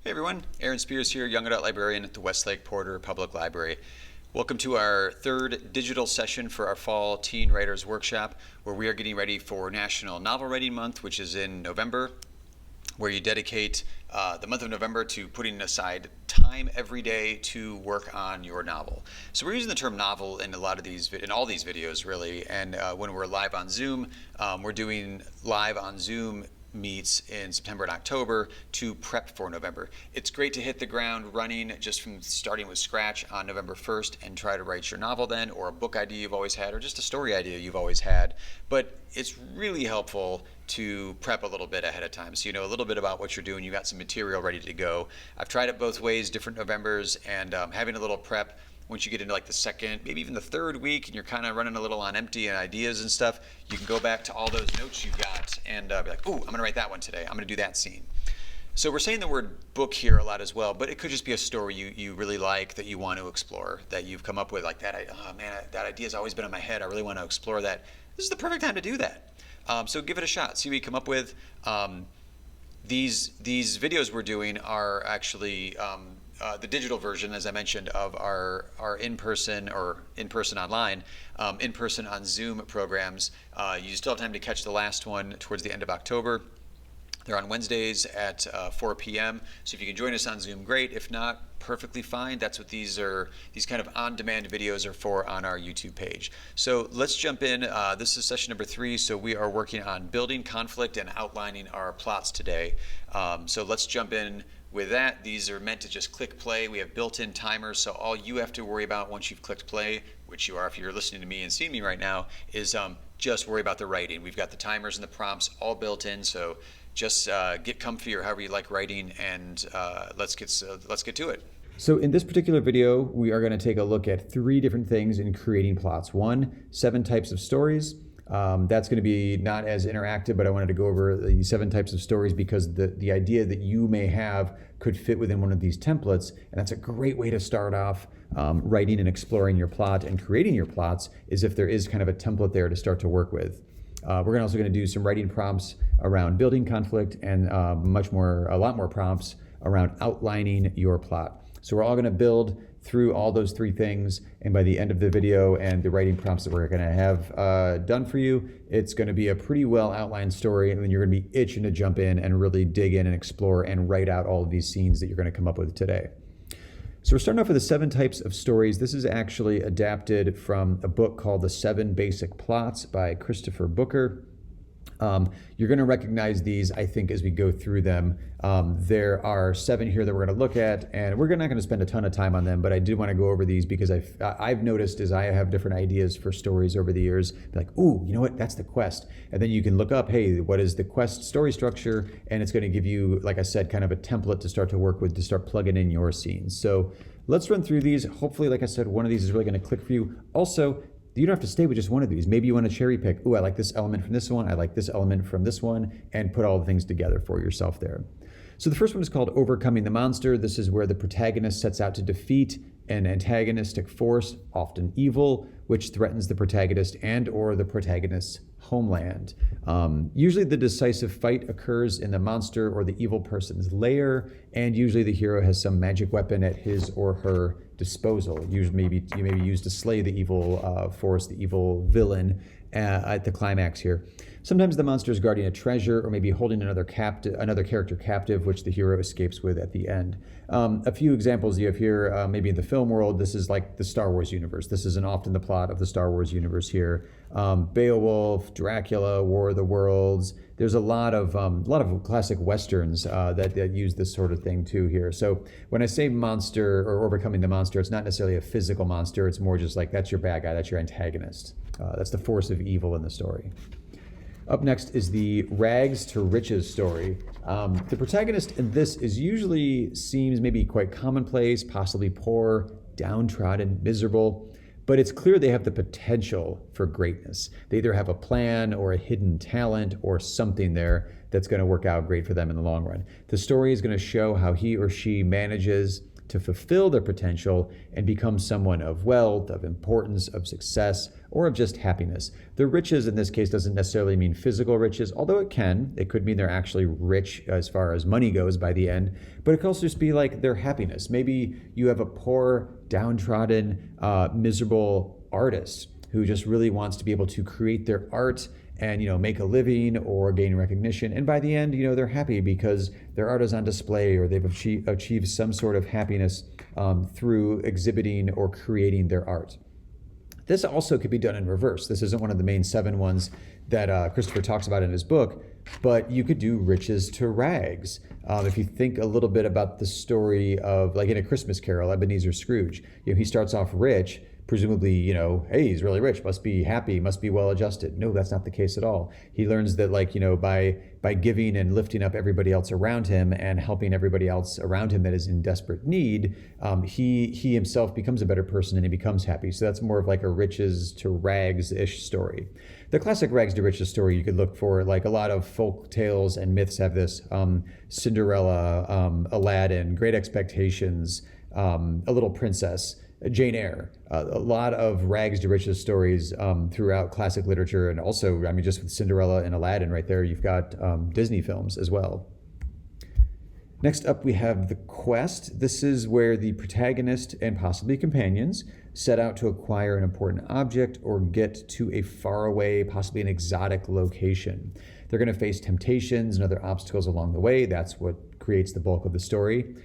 Hey everyone, Aaron Spears here, Young Adult Librarian at the Westlake Porter Public Library. Welcome to our third digital session for our Fall Teen Writers Workshop, where we are getting ready for National Novel Writing Month, which is in November, where you dedicate the month of November to putting aside time every day to work on your novel. So we're using the term novel in all these videos really, and when we're live on Zoom, we're doing live on Zoom meets in September and October to prep for November. It's great to hit the ground running just from starting with scratch on November 1st and try to write your novel then, or a book idea you've always had, or just a story idea you've always had. But it's really helpful to prep a little bit ahead of time so you know a little bit about what you're doing. You got some material ready to go. I've tried it both ways, different Novembers, and having a little prep once you get into like the second, maybe even the third week, and you're kind of running a little on empty and ideas and stuff, you can go back to all those notes you got and be like, ooh, I'm gonna write that one today. I'm gonna do that scene. So we're saying the word book here a lot as well, but it could just be a story you really like that you want to explore, that you've come up with, like that, oh man, that idea's always been in my head. I really want to explore that. This is the perfect time to do that. So give it a shot, see what you come up with. These videos we're doing are actually the digital version, as I mentioned, of our in-person or in-person online, in-person on Zoom programs. You still have time to catch the last one towards the end of October. They're on Wednesdays at 4 p.m. So if you can join us on Zoom, great. If not, perfectly fine. That's what these kind of on-demand videos are for on our YouTube page. So let's jump in. This is session number 3. So we are working on building conflict and outlining our plots today. So let's jump in with that. These are meant to just click play. We have built-in timers, so all you have to worry about once you've clicked play, which you are if you're listening to me and seeing me right now, is just worry about the writing. We've got the timers and the prompts all built in, so just get comfy or however you like writing, and let's get to it. So in this particular video, we are going to take a look at 3 different things in creating plots. 1, 7 types of stories. That's going to be not as interactive, but I wanted to go over the 7 types of stories because the idea that you may have could fit within one of these templates, and that's a great way to start off writing and exploring your plot and creating your plots, is if there is kind of a template there to start to work with. We're also going to do some writing prompts around building conflict and a lot more prompts around outlining your plot. So we're all going to build through all those 3 things, and by the end of the video and the writing prompts that we're going to have done for you, it's going to be a pretty well outlined story, and then you're going to be itching to jump in and really dig in and explore and write out all of these scenes that you're going to come up with today. So we're starting off with the 7 types of stories. This is actually adapted from a book called The 7 Basic Plots by Christopher Booker. You're going to recognize these, I think, as we go through them. There are 7 here that we're going to look at, and we're not going to spend a ton of time on them, but I did want to go over these because I've noticed as I have different ideas for stories over the years, like, ooh, you know what, that's the quest. And then you can look up, hey, what is the quest story structure? And it's going to give you, like I said, kind of a template to start to work with, to start plugging in your scenes. So let's run through these. Hopefully, like I said, one of these is really going to click for you. Also, you don't have to stay with just one of these. Maybe you want to cherry pick, ooh, I like this element from this one, I like this element from this one, and put all the things together for yourself there. So the first one is called Overcoming the Monster. This is where the protagonist sets out to defeat an antagonistic force, often evil, which threatens the protagonist and or the protagonist's homeland. Usually the decisive fight occurs in the monster or the evil person's lair, and usually the hero has some magic weapon at his or her disposal. Usually you may be used to slay the evil force, the evil villain at the climax here. Sometimes the monster is guarding a treasure or maybe holding another character captive, which the hero escapes with at the end. A few examples you have here, maybe in the film world, this is like the Star Wars universe. This isn't often the plot of the Star Wars universe here. Beowulf, Dracula, War of the Worlds. There's a lot of classic westerns that use this sort of thing too here. So when I say monster or overcoming the monster, it's not necessarily a physical monster. It's more just like that's your bad guy, that's your antagonist. That's the force of evil in the story. Up next is the rags to riches story. The protagonist in this seems maybe quite commonplace, possibly poor, downtrodden, miserable, but it's clear they have the potential for greatness. They either have a plan or a hidden talent or something there that's going to work out great for them in the long run. The story is going to show how he or she manages to fulfill their potential and become someone of wealth, of importance, of success, or of just happiness. The riches in this case doesn't necessarily mean physical riches, although it can. It could mean they're actually rich as far as money goes by the end, but it could also just be like their happiness. Maybe you have a poor, downtrodden, miserable artist who just really wants to be able to create their art and make a living or gain recognition, and by the end they're happy because their art is on display, or they've achieved some sort of happiness through exhibiting or creating their art. This also could be done in reverse. This isn't one of the main 7 ones that Christopher talks about in his book, but you could do riches to rags. If you think a little bit about the story of, like in A Christmas Carol, Ebenezer Scrooge, he starts off rich, presumably, hey, he's really rich, must be happy, must be well-adjusted. No, that's not the case at all. He learns that, by giving and lifting up everybody else around him and helping everybody else around him that is in desperate need, he himself becomes a better person and he becomes happy. So that's more of like a riches to rags-ish story. The classic rags to riches story you could look for, like a lot of folk tales and myths have this, Cinderella, Aladdin, Great Expectations, A Little Princess, Jane Eyre, a lot of rags to riches stories throughout classic literature, and also, just with Cinderella and Aladdin right there, you've got Disney films as well. Next up, we have the quest. This is where the protagonist and possibly companions set out to acquire an important object or get to a faraway, possibly an exotic location. They're going to face temptations and other obstacles along the way. That's what creates the bulk of the story.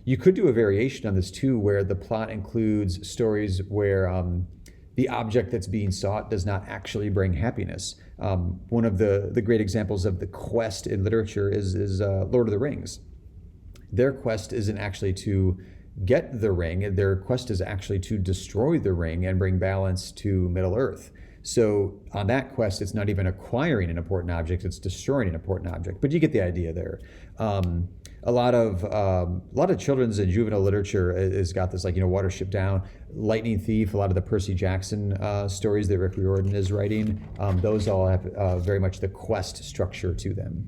You could do a variation on this too, where the plot includes stories where the object that's being sought does not actually bring happiness. One of the great examples of the quest in literature is Lord of the Rings. Their quest isn't actually to get the ring. Their quest is actually to destroy the ring and bring balance to Middle-earth. So on that quest, it's not even acquiring an important object, it's destroying an important object. But you get the idea there. A lot of children's and juvenile literature has got this, Watership Down, Lightning Thief, a lot of the Percy Jackson stories that Rick Riordan is writing. Those all have very much the quest structure to them.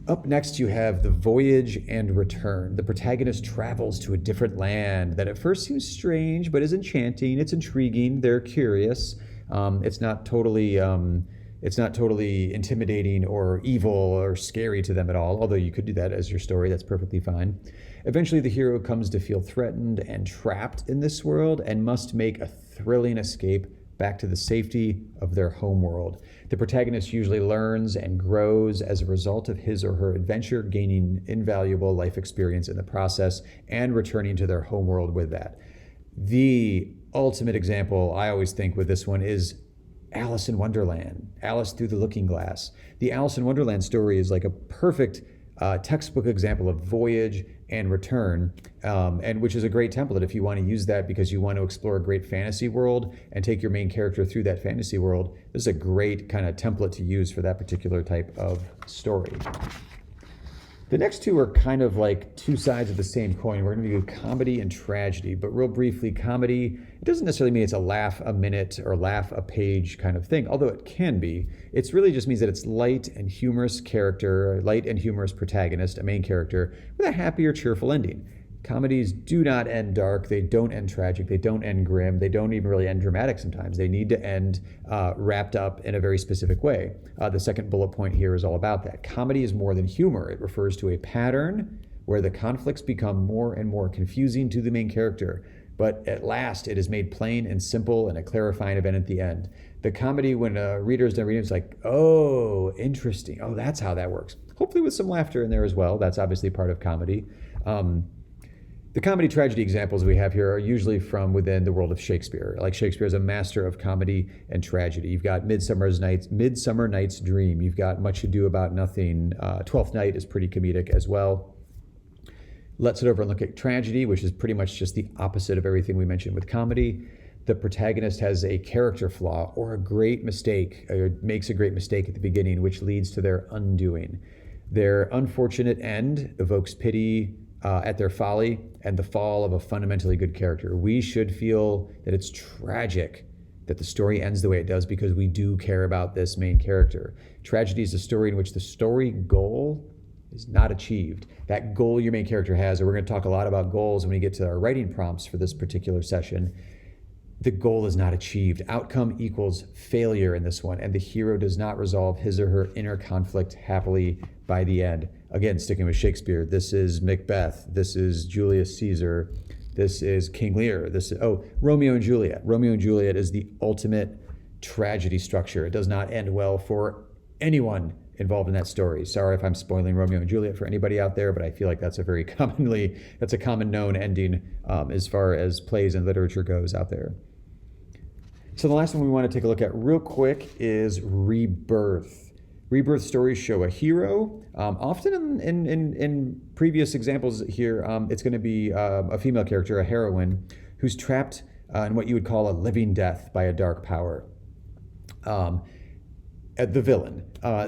Up next, you have the Voyage and Return. The protagonist travels to a different land that at first seems strange, but is enchanting. It's intriguing. They're curious. It's not totally intimidating or evil or scary to them at all, although you could do that as your story. That's perfectly fine. Eventually, the hero comes to feel threatened and trapped in this world and must make a thrilling escape back to the safety of their homeworld. The protagonist usually learns and grows as a result of his or her adventure, gaining invaluable life experience in the process and returning to their homeworld with that. The ultimate example I always think with this one is Alice in Wonderland, Alice Through the Looking Glass. The Alice in Wonderland story is like a perfect textbook example of voyage and return, and which is a great template if you want to use that because you want to explore a great fantasy world and take your main character through that fantasy world. This is a great kind of template to use for that particular type of story. The next two are kind of like two sides of the same coin. We're going to do comedy and tragedy, but real briefly, comedy, it doesn't necessarily mean it's a laugh a minute or laugh a page kind of thing, although it can be. It really just means that it's light and humorous character, light and humorous protagonist, a main character, with a happy or cheerful ending. Comedies do not end dark, they don't end tragic, they don't end grim, they don't even really end dramatic sometimes. They need to end wrapped up in a very specific way. The second bullet point here is all about that. Comedy is more than humor. It refers to a pattern where the conflicts become more and more confusing to the main character, but at last it is made plain and simple and a clarifying event at the end. The comedy, when a reader is done reading, it's like, oh, interesting. Oh, that's how that works. Hopefully with some laughter in there as well. That's obviously part of comedy. The comedy tragedy examples we have here are usually from within the world of Shakespeare. Like Shakespeare is a master of comedy and tragedy. You've got Midsummer Night's Dream. You've got Much Ado About Nothing. Twelfth Night is pretty comedic as well. Let's head over and look at tragedy, which is pretty much just the opposite of everything we mentioned with comedy. The protagonist has a character flaw or a great mistake, or makes a great mistake at the beginning, which leads to their undoing. Their unfortunate end evokes pity at their folly and the fall of a fundamentally good character. We should feel that it's tragic that the story ends the way it does because we do care about this main character. Tragedy is a story in which the story goal is not achieved. That goal your main character has, and we're going to talk a lot about goals when we get to our writing prompts for this particular session, the goal is not achieved. Outcome equals failure in this one, and the hero does not resolve his or her inner conflict happily by the end. Again, sticking with Shakespeare, this is Macbeth, this is Julius Caesar, this is King Lear, this is, Romeo and Juliet. Romeo and Juliet is the ultimate tragedy structure. It does not end well for anyone involved in that story. Sorry if I'm spoiling Romeo and Juliet for anybody out there, but I feel like that's a common known ending as far as plays and literature goes out there. So the last one we want to take a look at real quick is Rebirth. Rebirth stories show a hero. Often in previous examples here, it's going to be a female character, a heroine, who's trapped in what you would call a living death by a dark power. The villain.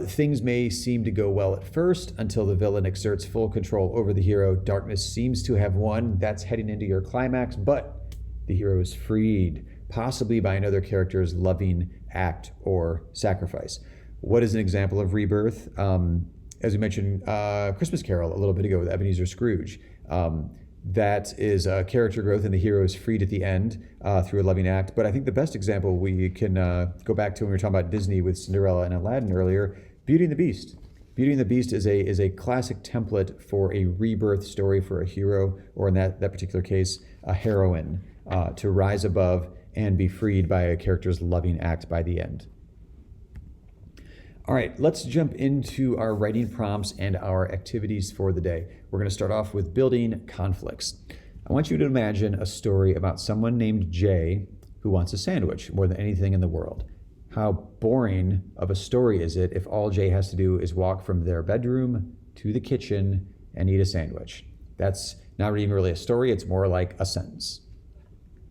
Things may seem to go well at first until the villain exerts full control over the hero. Darkness seems to have won. That's heading into your climax, but the hero is freed, possibly by another character's loving act or sacrifice. What is an example of rebirth? As we mentioned, Christmas Carol a little bit ago with Ebenezer Scrooge. That is character growth, and the hero is freed at the end through a loving act. But I think the best example we can go back to when we were talking about Disney with Cinderella and Aladdin earlier, Beauty and the Beast. Beauty and the Beast is a classic template for a rebirth story for a hero, or in that particular case, a heroine, to rise above and be freed by a character's loving act by the end. All right, let's jump into our writing prompts and our activities for the day. We're going to start off with building conflicts. I want you to imagine a story about someone named Jay who wants a sandwich more than anything in the world. How boring of a story is it if all Jay has to do is walk from their bedroom to the kitchen and eat a sandwich? That's not even really a story, it's more like a sentence.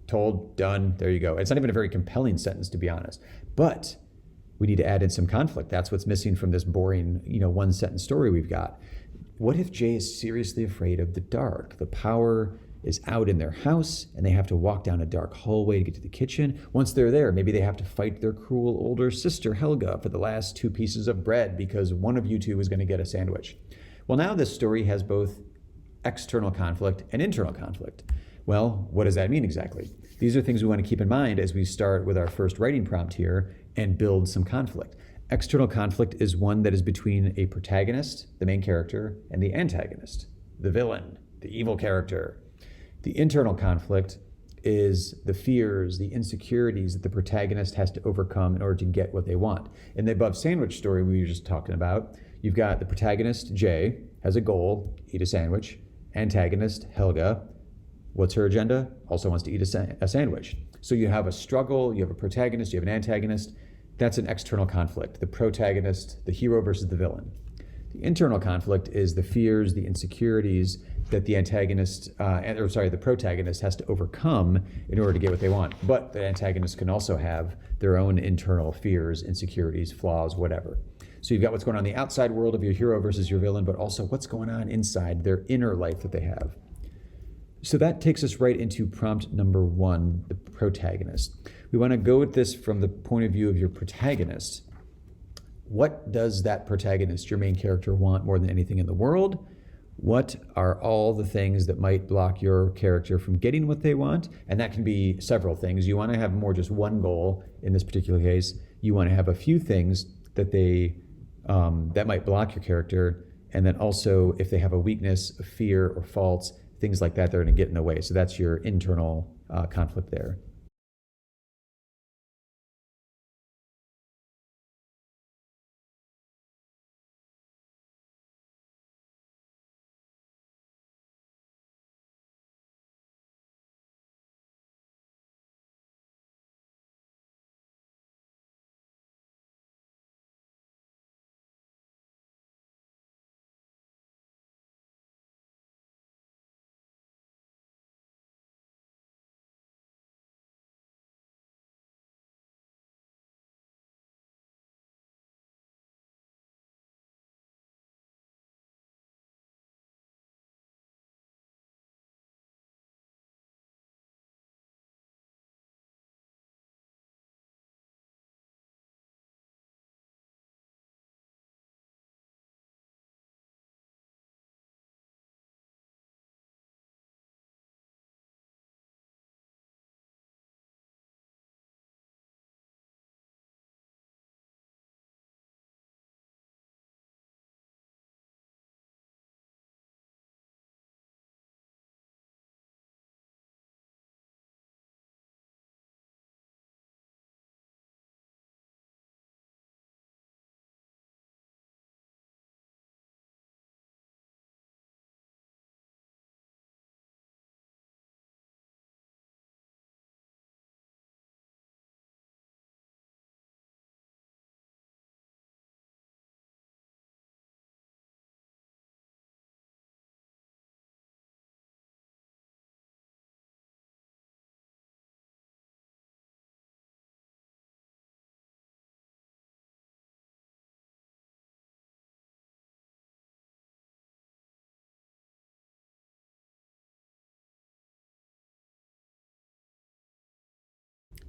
Told, done, there you go. It's not even a very compelling sentence, to be honest. But we need to add in some conflict. That's what's missing from this boring, one sentence story we've got. What if Jay is seriously afraid of the dark? The power is out in their house and they have to walk down a dark hallway to get to the kitchen. Once they're there, maybe they have to fight their cruel older sister, Helga, for the last 2 pieces of bread because one of you two is going to get a sandwich. Well, now this story has both external conflict and internal conflict. Well, what does that mean exactly? These are things we want to keep in mind as we start with our first writing prompt here and build some conflict. External conflict is one that is between a protagonist, the main character, and the antagonist, the villain, the evil character. The internal conflict is the fears, the insecurities that the protagonist has to overcome in order to get what they want. In the above sandwich story we were just talking about, you've got the protagonist, Jay, has a goal, eat a sandwich. Antagonist, Helga, what's her agenda? Also wants to eat a sandwich. So you have a struggle, you have a protagonist, you have an antagonist. That's an external conflict. The protagonist, the hero versus the villain. The internal conflict is the fears, the insecurities that the protagonist has to overcome in order to get what they want. But the antagonist can also have their own internal fears, insecurities, flaws, whatever. So you've got what's going on in the outside world of your hero versus your villain, but also what's going on inside their inner life that they have. So that takes us right into prompt number 1, the protagonist. We want to go at this from the point of view of your protagonist. What does that protagonist, your main character, want more than anything in the world? What are all the things that might block your character from getting what they want? And that can be several things. You want to have more just one goal in this particular case. You want to have a few things that that might block your character. And then also, if they have a weakness, a fear, or faults, things like that, they're going to get in the way. So that's your internal conflict there.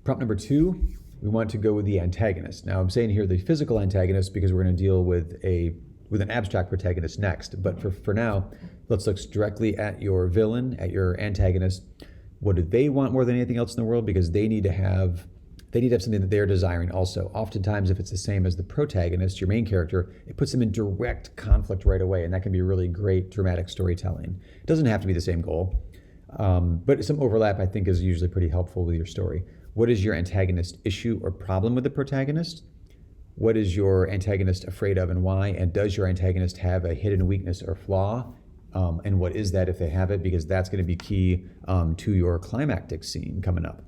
Prompt number 2, we want to go with the antagonist. Now I'm saying here the physical antagonist because we're going to deal with an abstract protagonist next. But for now, let's look directly at your villain, at your antagonist. What do they want more than anything else in the world? Because they need to have something that they're desiring also. Oftentimes, if it's the same as the protagonist, your main character, it puts them in direct conflict right away, and that can be really great dramatic storytelling. It doesn't have to be the same goal, but some overlap I think is usually pretty helpful with your story. What is your antagonist issue or problem with the protagonist? What is your antagonist afraid of and why? And does your antagonist have a hidden weakness or flaw? And what is that if they have it? Because that's going to be key to your climactic scene coming up.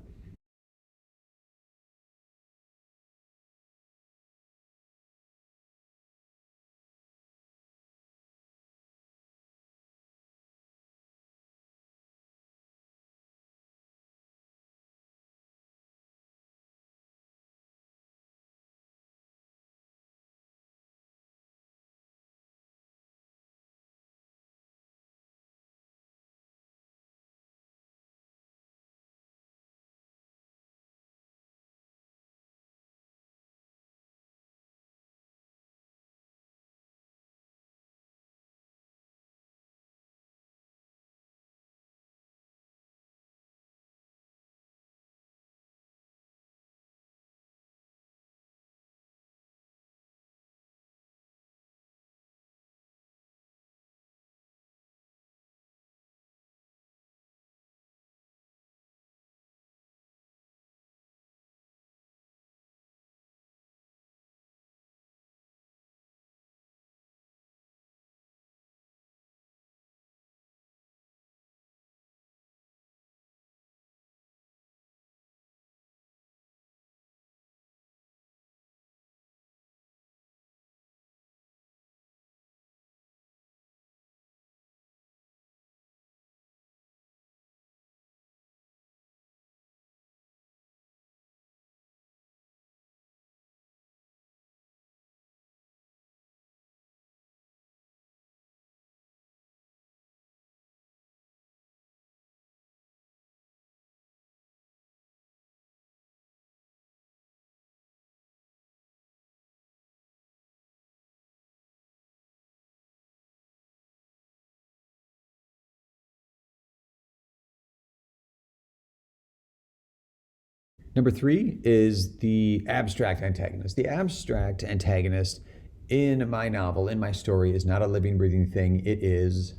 Number 3 is the abstract antagonist. The abstract antagonist in my novel, in my story, is not a living, breathing thing. It is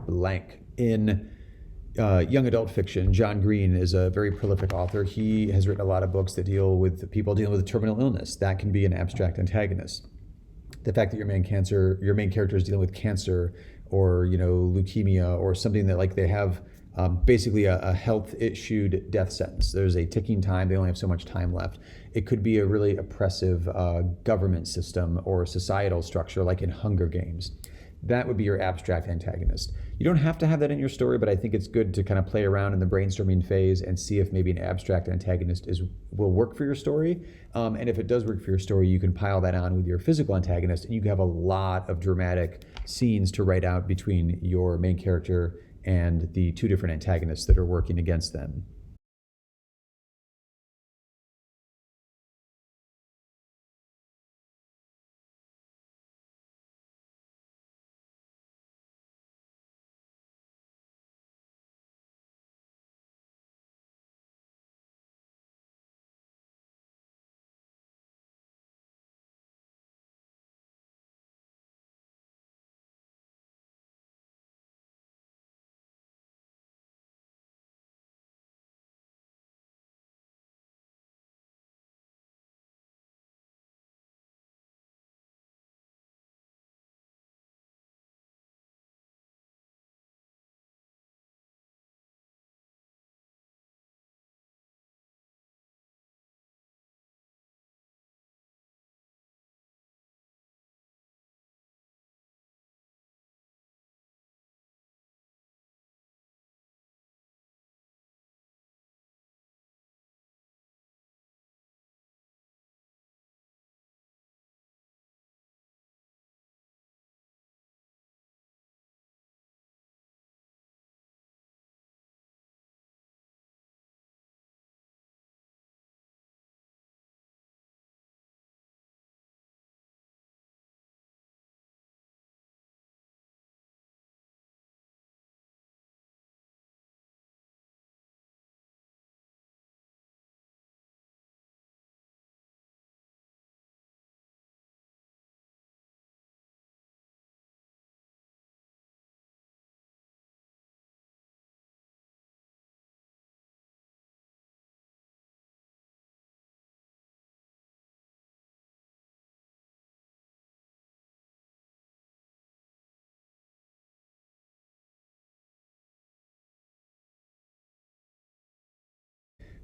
blank. In young adult fiction, John Green is a very prolific author. He has written a lot of books that deal with people dealing with terminal illness. That can be an abstract antagonist. The fact that your main character is dealing with cancer or leukemia or something that like they have basically a health issued death sentence. There's a ticking time. They only have so much time left. It could be a really oppressive government system or societal structure like in Hunger Games. That would be your abstract antagonist. You don't have to have that in your story, but I think it's good to kind of play around in the brainstorming phase and see if maybe an abstract antagonist will work for your story. And if it does work for your story, you can pile that on with your physical antagonist, and you can have a lot of dramatic scenes to write out between your main character and the two different antagonists that are working against them.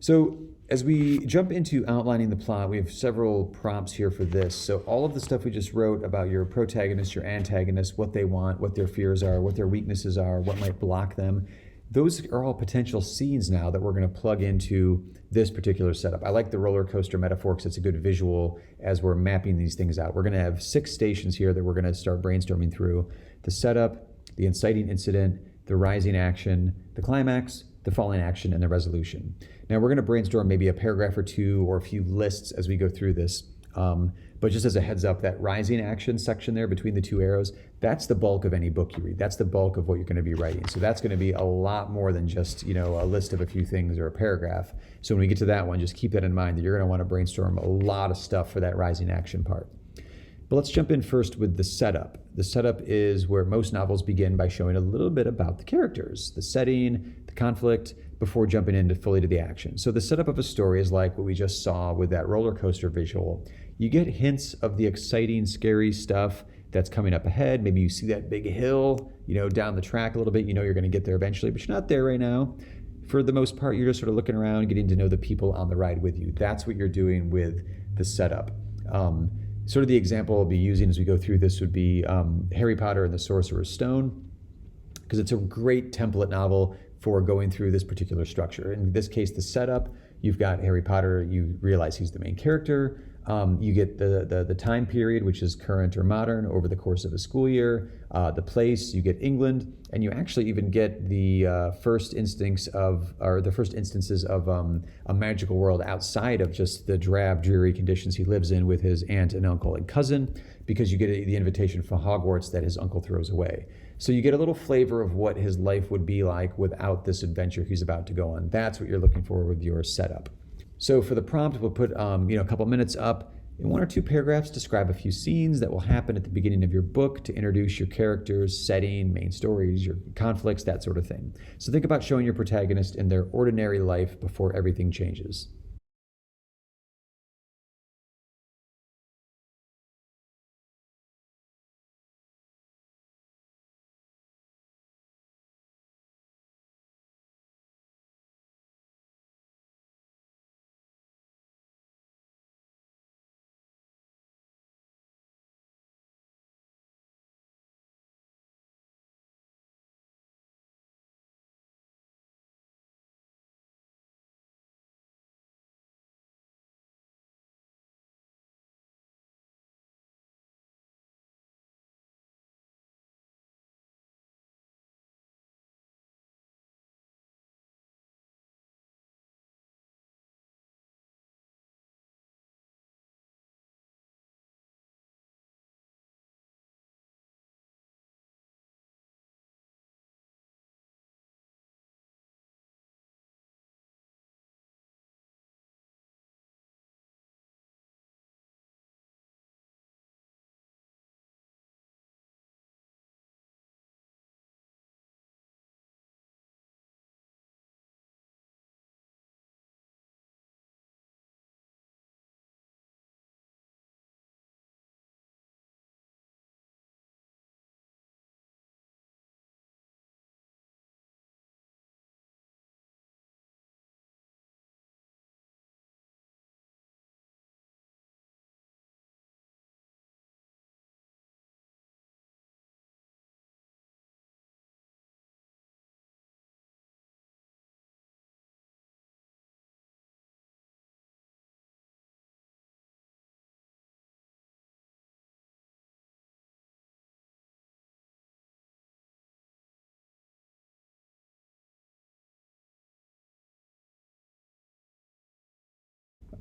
So as we jump into outlining the plot, we have several prompts here for this. So all of the stuff we just wrote about your protagonist, your antagonist, what they want, what their fears are, what their weaknesses are, what might block them, those are all potential scenes now that we're going to plug into this particular setup. I like the roller coaster metaphor because it's a good visual as we're mapping these things out. We're going to have 6 stations here that we're going to start brainstorming through: the setup, the inciting incident, the rising action, the climax, the falling action, and the resolution. Now we're going to brainstorm maybe a paragraph or two or a few lists as we go through this. But just as a heads up, that rising action section there between the 2 arrows, that's the bulk of any book you read. That's the bulk of what you're going to be writing. So that's going to be a lot more than just, a list of a few things or a paragraph. So when we get to that one, just keep that in mind that you're going to want to brainstorm a lot of stuff for that rising action part. But let's jump in first with the setup. The setup is where most novels begin by showing a little bit about the characters, the setting, the conflict, before jumping into fully to the action. So the setup of a story is like what we just saw with that roller coaster visual. You get hints of the exciting, scary stuff that's coming up ahead. Maybe you see that big hill, down the track a little bit. You're going to get there eventually, but you're not there right now. For the most part, you're just sort of looking around, getting to know the people on the ride with you. That's what you're doing with the setup. Sort of the example I'll be using as we go through this would be Harry Potter and the Sorcerer's Stone, because it's a great template novel for going through this particular structure. In this case, the setup, you've got Harry Potter, you realize he's the main character. You get the time period, which is current or modern over the course of a school year. The place, you get England, and you actually even get the first instances of a magical world outside of just the drab, dreary conditions he lives in with his aunt and uncle and cousin, because you get the invitation from Hogwarts that his uncle throws away. So you get a little flavor of what his life would be like without this adventure he's about to go on. That's what you're looking for with your setup. So for the prompt, we'll put a couple minutes up. In 1 or 2 paragraphs, describe a few scenes that will happen at the beginning of your book to introduce your characters, setting, main stories, your conflicts, that sort of thing. So think about showing your protagonist in their ordinary life before everything changes.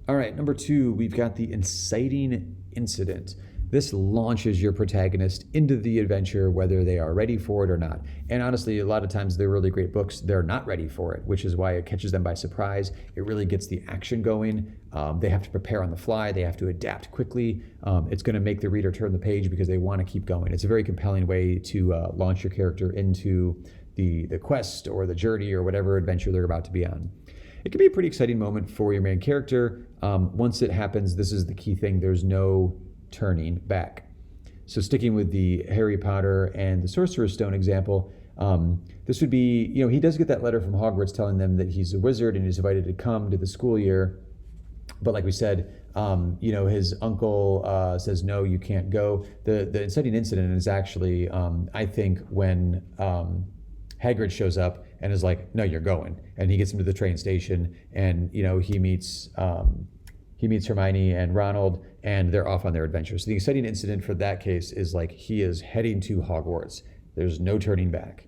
All right, number 2, we've got the inciting incident. This launches your protagonist into the adventure, whether they are ready for it or not. And honestly, a lot of times they're really great books, they're not ready for it, which is why it catches them by surprise. It really gets the action going. They have to prepare on the fly. They have to adapt quickly. It's going to make the reader turn the page because they want to keep going. It's a very compelling way to launch your character into the quest or the journey or whatever adventure they're about to be on. It can be a pretty exciting moment for your main character. Once it happens, this is the key thing, there's no turning back. So sticking with the Harry Potter and the Sorcerer's Stone example, This would be, he does get that letter from Hogwarts telling them that he's a wizard and he's invited to come to the school year. But like we said, his uncle says, no, you can't go. The inciting incident is actually, I think, when Hagrid shows up and is like, no, you're going. And he gets him to the train station and, he meets Hermione and Ronald, and they're off on their adventure. So the inciting incident for that case is like he is heading to Hogwarts. There's no turning back.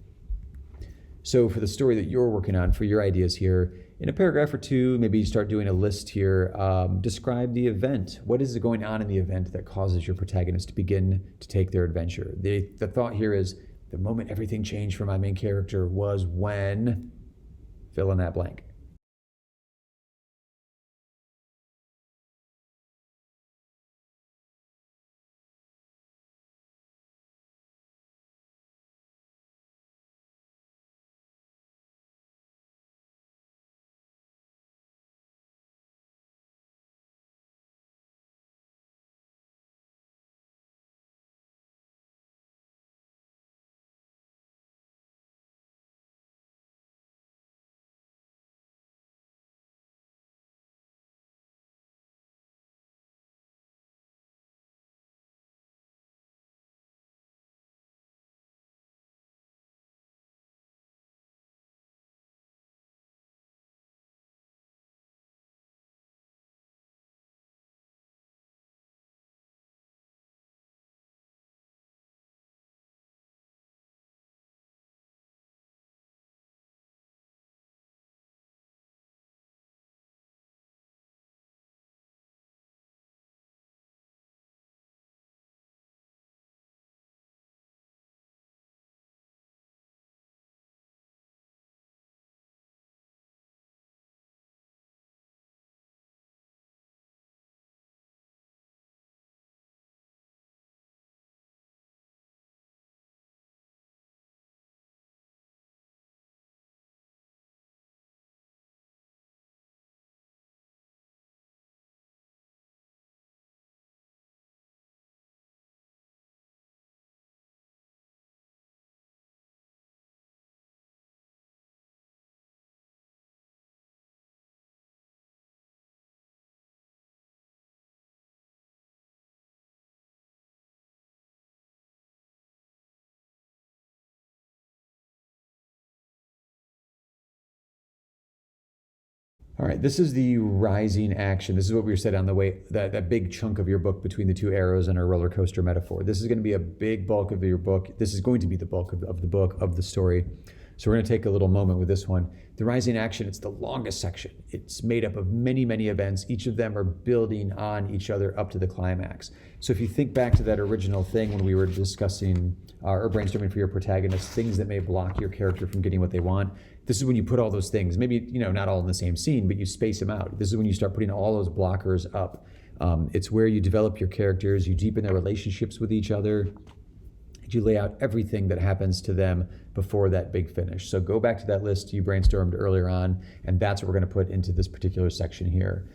So for the story that you're working on, for your ideas here, in a paragraph or two, maybe you start doing a list here. Describe the event. What is going on in the event that causes your protagonist to begin to take their adventure? The thought here is the moment everything changed for my main character was when, fill in that blank. All right, this is the rising action. This is what we said on the way, that big chunk of your book between the two arrows and a roller coaster metaphor. This is going to be a big bulk of your book. This is going to be the bulk of the book, of the story. So we're going to take a little moment with this one. The rising action, it's the longest section. It's made up of many, many events. Each of them are building on each other up to the climax. So if you think back to that original thing when we were discussing or brainstorming for your protagonist, things that may block your character from getting what they want, this is when you put all those things, maybe, not all in the same scene, but you space them out. This is when you start putting all those blockers up. It's where you develop your characters, you deepen their relationships with each other, you lay out everything that happens to them before that big finish. So go back to that list you brainstormed earlier on, and that's what we're going to put into this particular section here.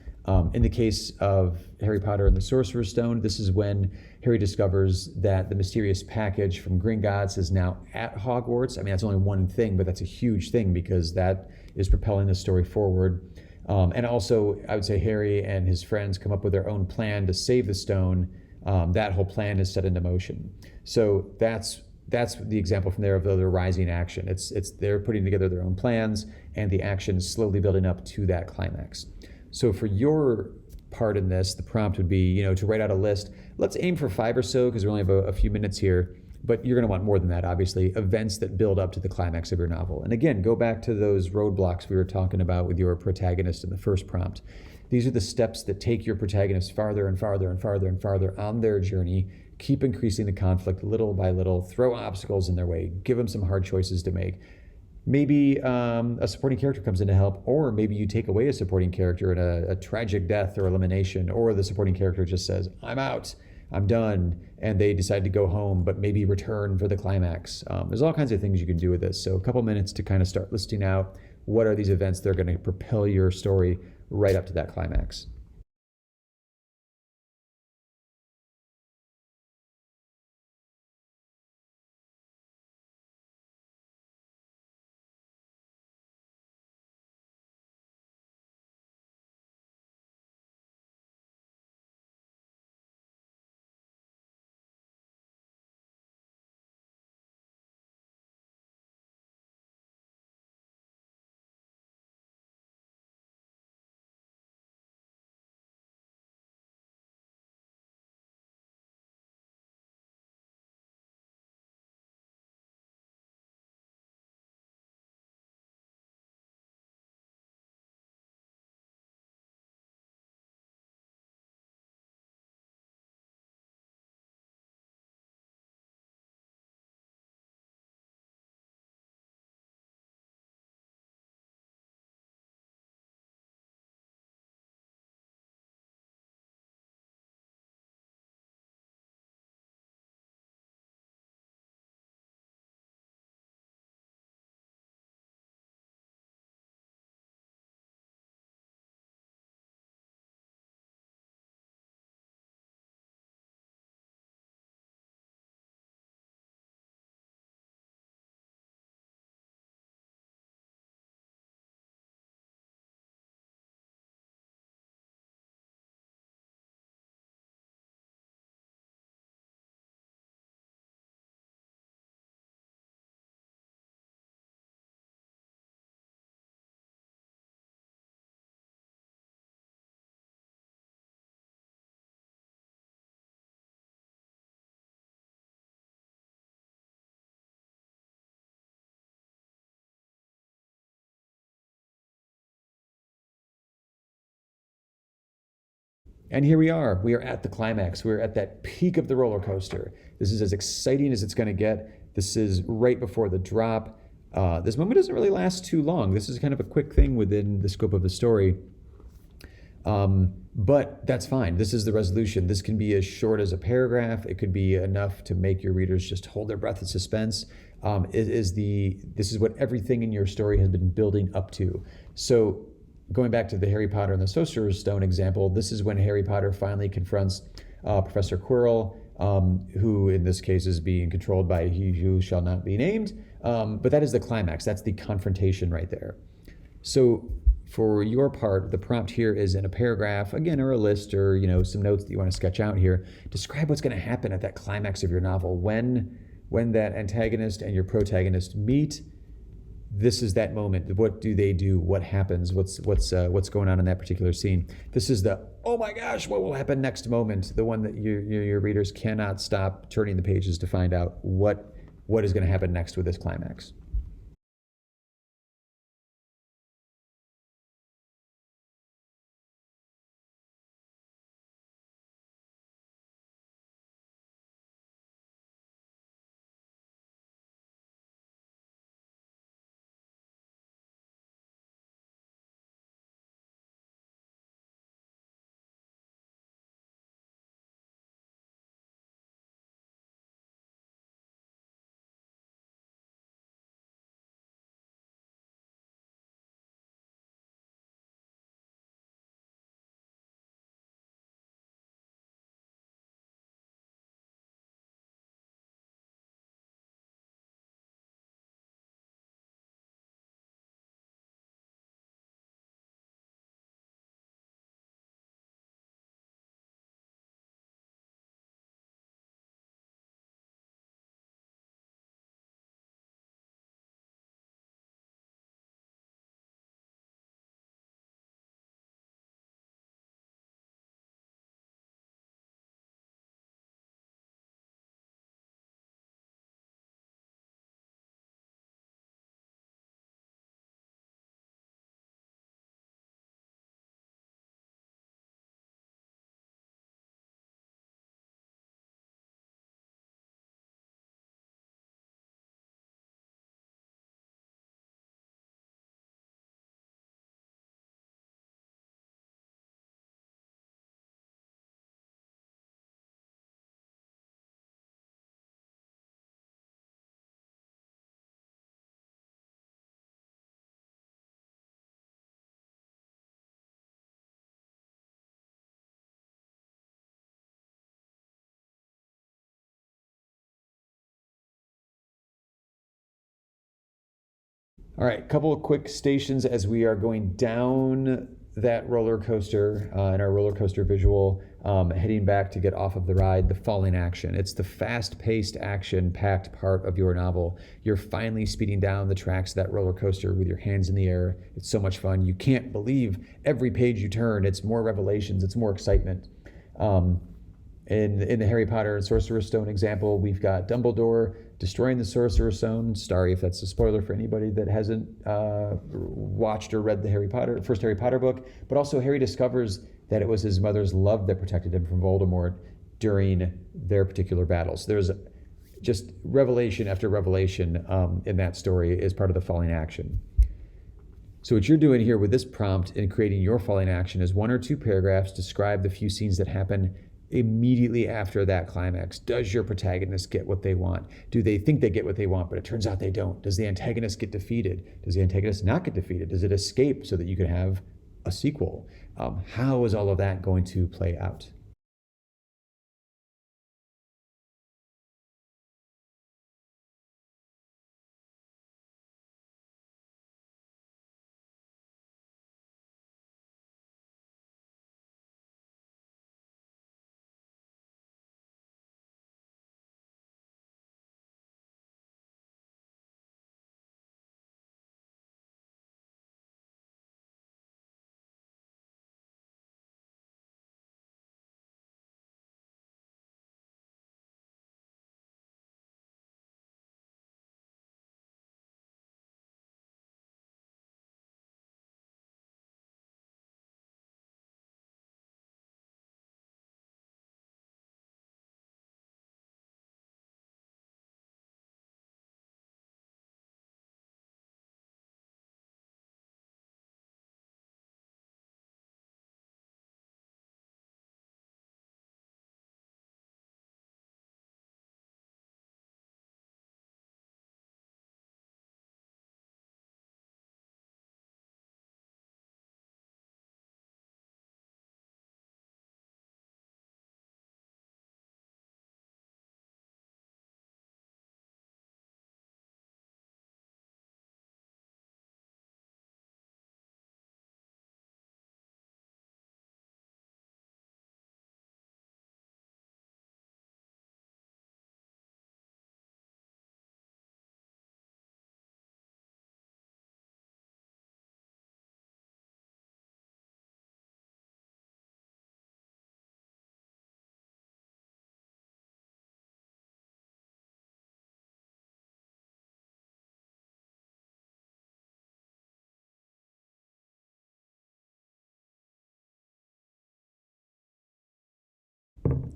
In the case of Harry Potter and the Sorcerer's Stone, this is when Harry discovers that the mysterious package from Gringotts is now at Hogwarts. I mean, that's only one thing, but that's a huge thing because that is propelling the story forward. And also, I would say Harry and his friends come up with their own plan to save the stone. That whole plan is set into motion. So that's the example from there of the rising action. It's they're putting together their own plans, and the action is slowly building up to that climax. So for your part in this, the prompt would be, to write out a list. Let's aim for 5 or so because we only have a few minutes here. But you're going to want more than that, obviously, events that build up to the climax of your novel. And again, go back to those roadblocks we were talking about with your protagonist in the first prompt. These are the steps that take your protagonist farther and farther and farther and farther on their journey. Keep increasing the conflict little by little. Throw obstacles in their way. Give them some hard choices to make. Maybe a supporting character comes in to help, or maybe you take away a supporting character in a tragic death or elimination, or the supporting character just says, I'm out, I'm done, and they decide to go home, but maybe return for the climax. There's all kinds of things you can do with this. So a couple minutes to kind of start listing out what are these events that are going to propel your story right up to that climax. And here we are. We are at the climax. We're at that peak of the roller coaster. This is as exciting as it's going to get. This is right before the drop. This moment doesn't really last too long. This is kind of a quick thing within the scope of the story. But that's fine. This is the resolution. This can be as short as a paragraph. It could be enough to make your readers just hold their breath in suspense. This is what everything in your story has been building up to. So going back to the Harry Potter and the Sorcerer's Stone example, this is when Harry Potter finally confronts Professor Quirrell, who in this case is being controlled by he who shall not be named. But that is the climax. That's the confrontation right there. So for your part, the prompt here is in a paragraph, again, or a list, or some notes that you want to sketch out here. Describe what's going to happen at that climax of your novel when that antagonist and your protagonist meet. This is that moment. What do they do? What happens? What's going on in that particular scene? This is the oh my gosh, what will happen next moment? The one that your readers cannot stop turning the pages to find out what is going to happen next with this climax. All right, a couple of quick stations as we are going down that roller coaster in our roller coaster visual, heading back to get off of the ride, the falling action. It's the fast-paced, action-packed part of your novel. You're finally speeding down the tracks of that roller coaster with your hands in the air. It's so much fun. You can't believe every page you turn. It's more revelations. It's more excitement. In the Harry Potter and Sorcerer's Stone example, we've got Dumbledore destroying the Sorcerer's Stone. Sorry if that's a spoiler for anybody that hasn't watched or read the first Harry Potter book. But also Harry discovers that it was his mother's love that protected him from Voldemort during their particular battles. There's just revelation after revelation in that story as part of the falling action. So what you're doing here with this prompt in creating your falling action is 1 or 2 paragraphs describe the few scenes that happen immediately after that climax. Does your protagonist get what they want? Do they think they get what they want, but it turns out they don't? Does the antagonist get defeated? Does the antagonist not get defeated? Does it escape so that you can have a sequel? How is all of that going to play out?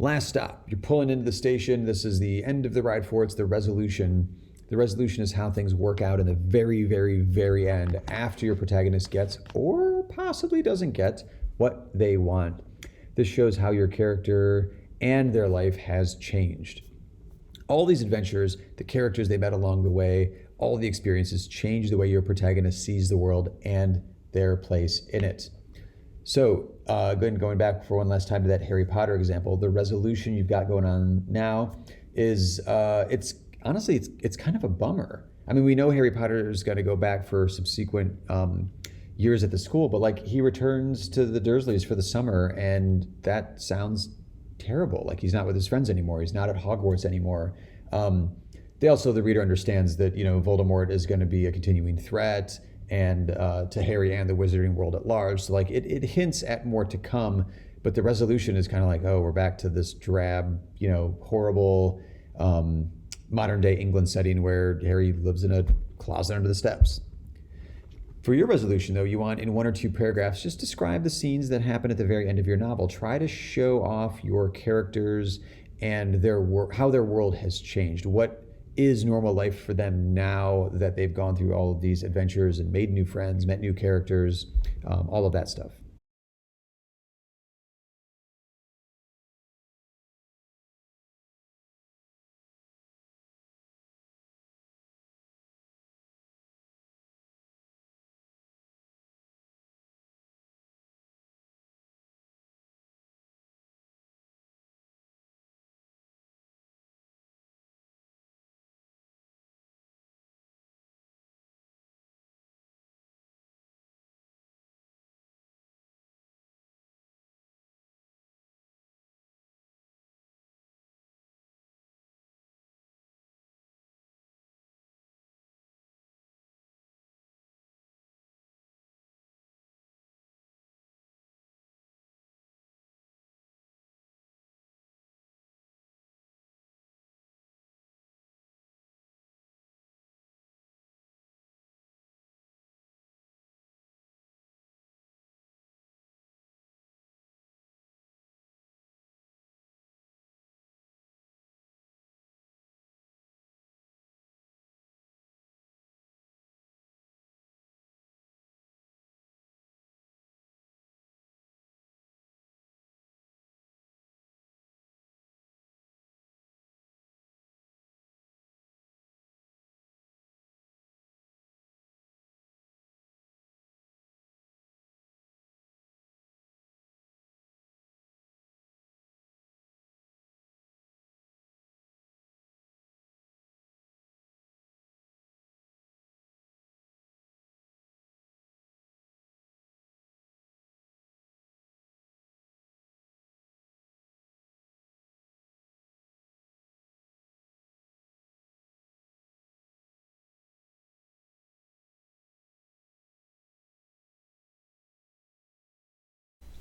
Last stop, you're pulling into the station. This is the end of the ride for it's the resolution. The resolution is how things work out in the very, very, very end after your protagonist gets, or possibly doesn't get, what they want. This shows how your character and their life has changed. All these adventures, the characters they met along the way, all the experiences change the way your protagonist sees the world and their place in it. So, going back for one last time to that Harry Potter example, the resolution you've got going on now is, it's kind of a bummer. I mean, we know Harry Potter is going to go back for subsequent years at the school, but like he returns to the Dursleys for the summer, and that sounds terrible. Like he's not with his friends anymore. He's not at Hogwarts anymore. The reader understands that, Voldemort is going to be a continuing threat, and to Harry and the wizarding world at large. So like it hints at more to come, but the resolution is kind of like, oh, we're back to this drab, horrible modern day England setting where Harry lives in a closet under the steps. For your resolution, though, you want in 1 or 2 paragraphs, just describe the scenes that happen at the very end of your novel. Try to show off your characters and how their world has changed. What is normal life for them now that they've gone through all of these adventures and made new friends, met new characters, all of that stuff.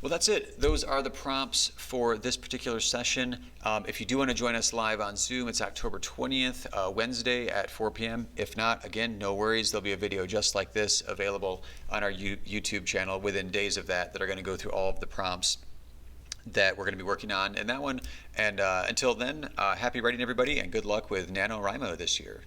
Well, that's it. Those are the prompts for this particular session. If you do want to join us live on Zoom, it's October 20th, Wednesday at 4 p.m. If not, again, no worries. There'll be a video just like this available on our YouTube channel within days of that are going to go through all of the prompts that we're going to be working on in that one. And until then, happy writing, everybody, and good luck with NaNoWriMo this year.